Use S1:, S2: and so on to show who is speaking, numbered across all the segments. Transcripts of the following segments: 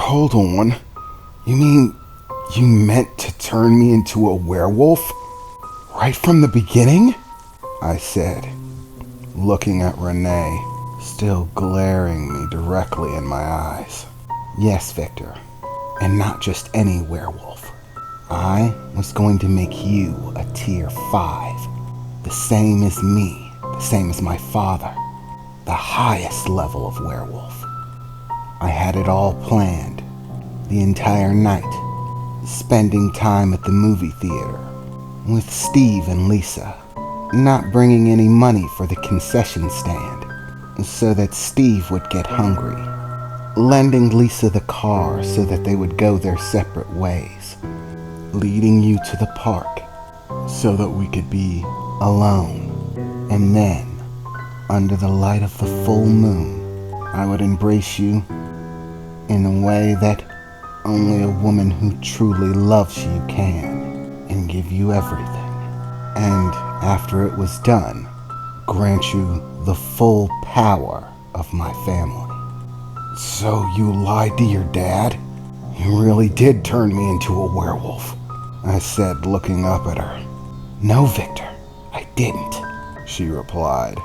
S1: Hold on. You mean you meant to turn me into a werewolf? Right from the beginning? I said, looking at Renee, still glaring me directly in my eyes. Yes, Victor, and not just any werewolf. I was going to make you a tier 5, the same as me, the same as my father, the highest level of werewolf. I had it all planned, the entire night, spending time at the movie theater with Steve and Lisa, not bringing any money for the concession stand so that Steve would get hungry, lending Lisa the car so that they would go their separate ways, leading you to the park so that we could be alone, and then, under the light of the full moon, I would embrace you in a way that only a woman who truly loves you can, and give you everything. And after it was done, grant you the full power of my family. So you lied to your dad? You really did turn me into a werewolf, I said, looking up at her. No, Victor, I didn't, she replied.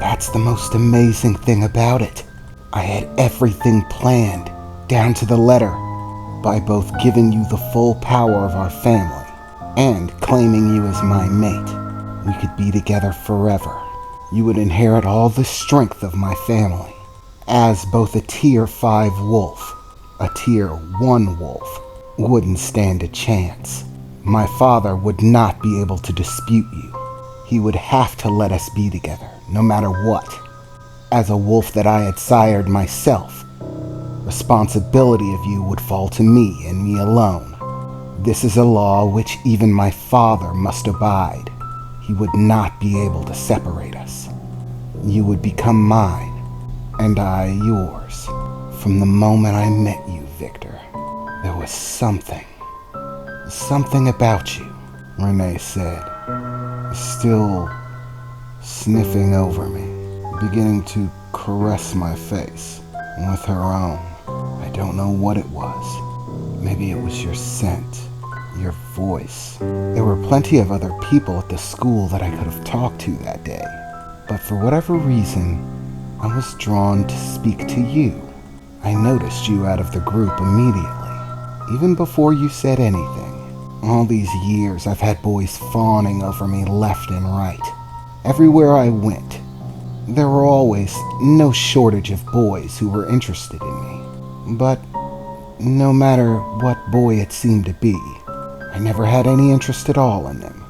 S1: That's the most amazing thing about it. I had everything planned, down to the letter, by both giving you the full power of our family and claiming you as my mate. We could be together forever. You would inherit all the strength of my family. As both a tier 5 wolf, a tier 1 wolf wouldn't stand a chance. My father would not be able to dispute you. He would have to let us be together, no matter what. As a wolf that I had sired myself, responsibility of you would fall to me and me alone. This is a law which even my father must abide. He would not be able to separate us. You would become mine, and I yours. From the moment I met you, Victor, there was something about you, Renee said, still sniffing over me, beginning to caress my face with her own. I don't know what it was. Maybe it was your scent, your voice. There were plenty of other people at the school that I could have talked to that day, but for whatever reason, I was drawn to speak to you. I noticed you out of the group immediately, even before you said anything. All these years, I've had boys fawning over me left and right. Everywhere I went, there were always no shortage of boys who were interested in me. But no matter what boy it seemed to be, I never had any interest at all in them.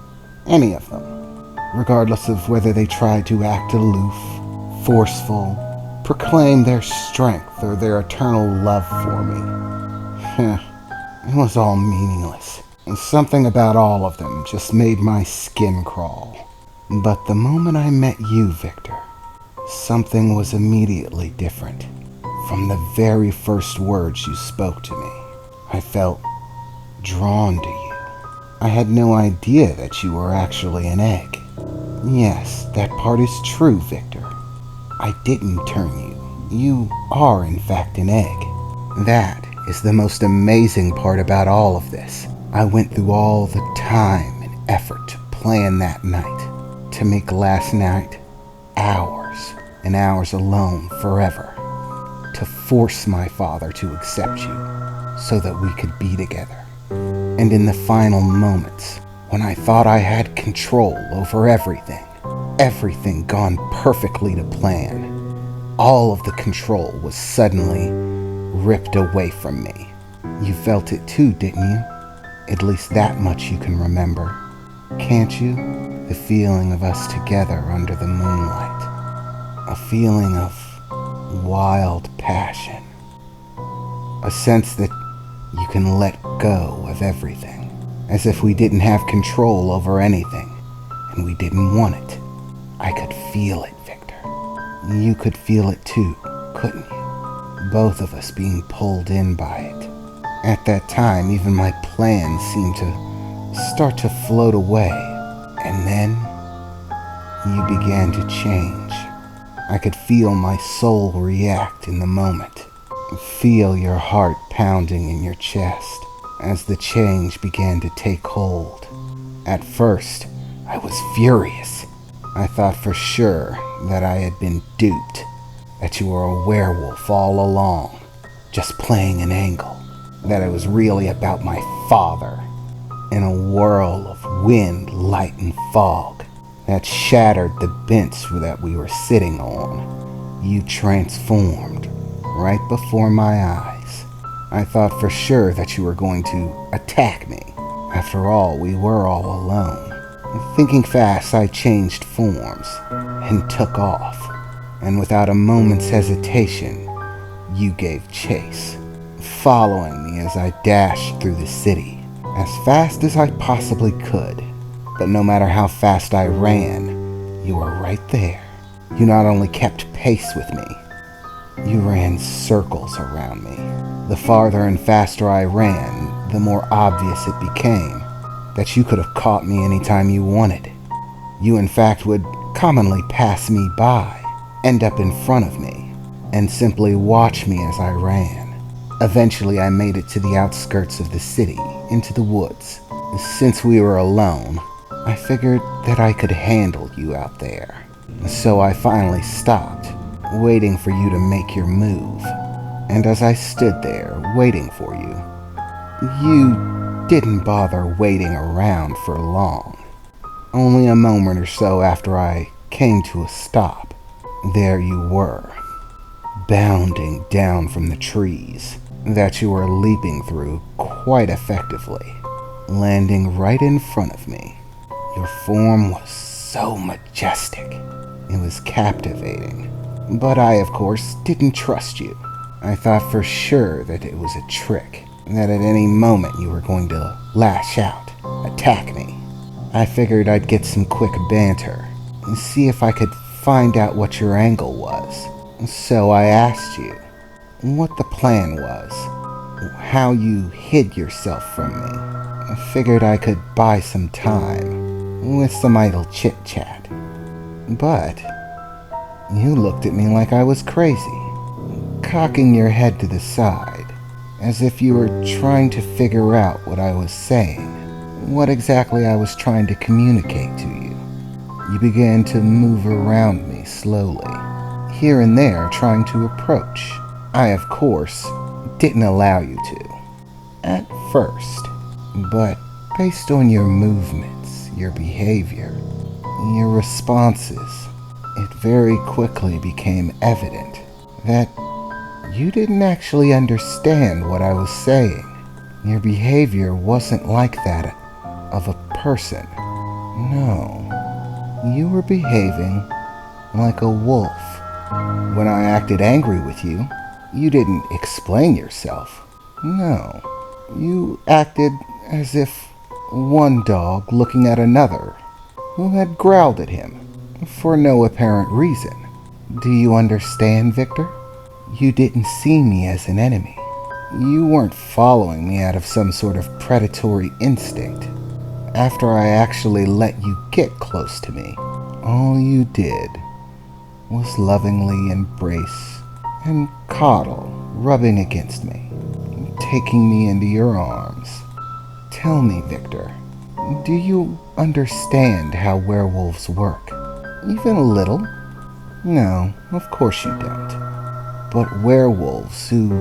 S1: Any of them. Regardless of whether they tried to act aloof, forceful, proclaim their strength or their eternal love for me. It was all meaningless. And something about all of them just made my skin crawl. But the moment I met you, Victor, something was immediately different. From the very first words you spoke to me, I felt drawn to you. I had no idea that you were actually an egg. Yes, that part is true, Victor. I didn't turn you. You are, in fact, an egg. That is the most amazing part about all of this. I went through all the time and effort to plan that night, to make last night hours and hours alone forever, to force my father to accept you so that we could be together. And in the final moments, when I thought I had control over everything gone perfectly to plan, all of the control was suddenly ripped away from me. You felt it too, didn't you? At least that much you can remember, can't you? The feeling of us together under the moonlight. A feeling of wild passion. A sense that you can let go of everything, as if we didn't have control over anything, and we didn't want it. I could feel it, Victor. You could feel it too, couldn't you? Both of us being pulled in by it. At that time, even my plans seemed to start to float away, and then you began to change. I could feel my soul react in the moment, Feel your heart pounding in your chest as the change began to take hold. At first, I was furious. I thought for sure that I had been duped, that you were a werewolf all along, just playing an angle, that it was really about my father. In a whirl of wind, light, and fog that shattered the bench that we were sitting on, you transformed right before my eyes. I thought for sure that you were going to attack me. After all, we were all alone. Thinking fast, I changed forms and took off. And without a moment's hesitation, you gave chase, following me as I dashed through the city as fast as I possibly could. But no matter how fast I ran, you were right there. You not only kept pace with me, you ran circles around me. The farther and faster I ran, the more obvious it became that you could have caught me anytime you wanted. You in fact would commonly pass me by, end up in front of me, and simply watch me as I ran. Eventually I made it to the outskirts of the city, into the woods. Since we were alone, I figured that I could handle you out there. So I finally stopped, waiting for you to make your move. And as I stood there, waiting for you, you didn't bother waiting around for long. Only a moment or so after I came to a stop, there you were, bounding down from the trees that you were leaping through quite effectively, landing right in front of me. Your form was so majestic. It was captivating. But I, of course, didn't trust you. I thought for sure that it was a trick, that at any moment you were going to lash out, attack me. I figured I'd get some quick banter and see if I could find out what your angle was. So I asked you what the plan was, how you hid yourself from me. I figured I could buy some time with some idle chit-chat. But you looked at me like I was crazy, cocking your head to the side, as if you were trying to figure out what I was saying, what exactly I was trying to communicate to you. You began to move around me slowly, here and there trying to approach. I, of course, didn't allow you to, at first, but based on your movements, your behavior, your responses, it very quickly became evident that you didn't actually understand what I was saying. Your behavior wasn't like that of a person. No, you were behaving like a wolf. When I acted angry with you, you didn't explain yourself. No, you acted as if one dog looking at another who had growled at him for no apparent reason. Do you understand, Victor? You didn't see me as an enemy. You weren't following me out of some sort of predatory instinct. After I actually let you get close to me, all you did was lovingly embrace and coddle, rubbing against me, taking me into your arms. Tell me, Victor, do you understand how werewolves work? Even a little? No, of course you don't. But werewolves who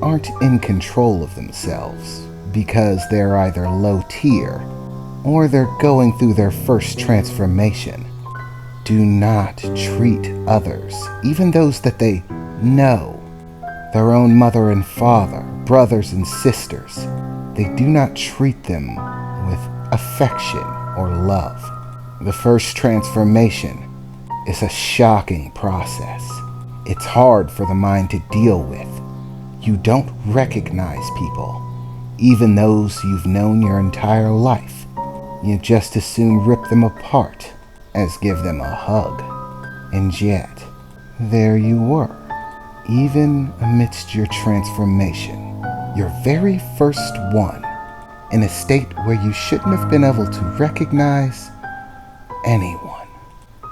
S1: aren't in control of themselves because they're either low tier or they're going through their first transformation do not treat others, even those that they know, their own mother and father, brothers and sisters. They do not treat them with affection or love. The first transformation is a shocking process. It's hard for the mind to deal with. You don't recognize people, even those you've known your entire life. You just as soon rip them apart as give them a hug. And yet, there you were, even amidst your transformation, your very first one, in a state where you shouldn't have been able to recognize anyone,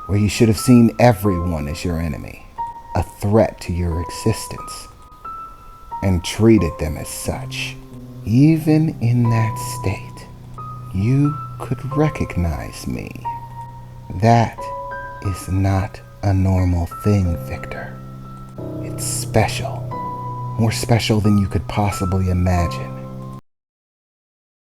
S1: where you should have seen everyone as your enemy, a threat to your existence. and treated them as such. Even in that state, you could recognize me. That is not a normal thing, Victor. It's special. More special than you could possibly imagine.